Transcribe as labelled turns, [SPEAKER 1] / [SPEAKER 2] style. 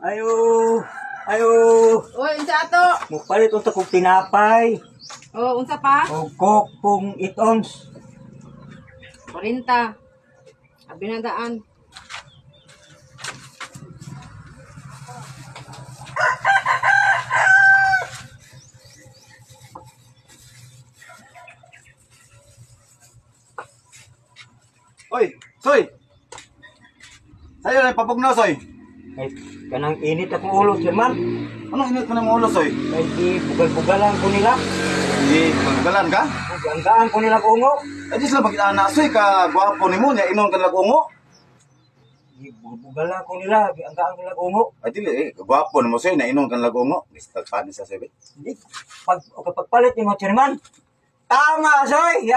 [SPEAKER 1] Ayo, ayo.
[SPEAKER 2] Oy, unsa ato?
[SPEAKER 1] Mupalit unta kong tinapay.
[SPEAKER 2] Oh, unsa pa?
[SPEAKER 1] O coke pong 8 ounce.
[SPEAKER 2] 40. Abi na daan.
[SPEAKER 3] Oy, Soy! Sa'yo na papugno, Soy.
[SPEAKER 1] Ay, kanang init akong ulo, Chairman.
[SPEAKER 3] Anong init mo ng ulo, Soy?
[SPEAKER 1] Ay, di bugal-bugalan ko nila.
[SPEAKER 3] Di, maggalan ka?
[SPEAKER 1] Ganggaan ko nila ungo.
[SPEAKER 3] Ay, di sila mag-ana, Soy, ka gwapo ni mo, niya inon ka lang ungo.
[SPEAKER 1] Di bugalan ko nila, ganggaan ko nila ungo.
[SPEAKER 3] Ay, dili, gwapo ni mo, Soy, na inon ka lang ungo. Nistagpan ni sa Soy,
[SPEAKER 1] Di, pagpalit ni mo, Chairman. Tama, Soy!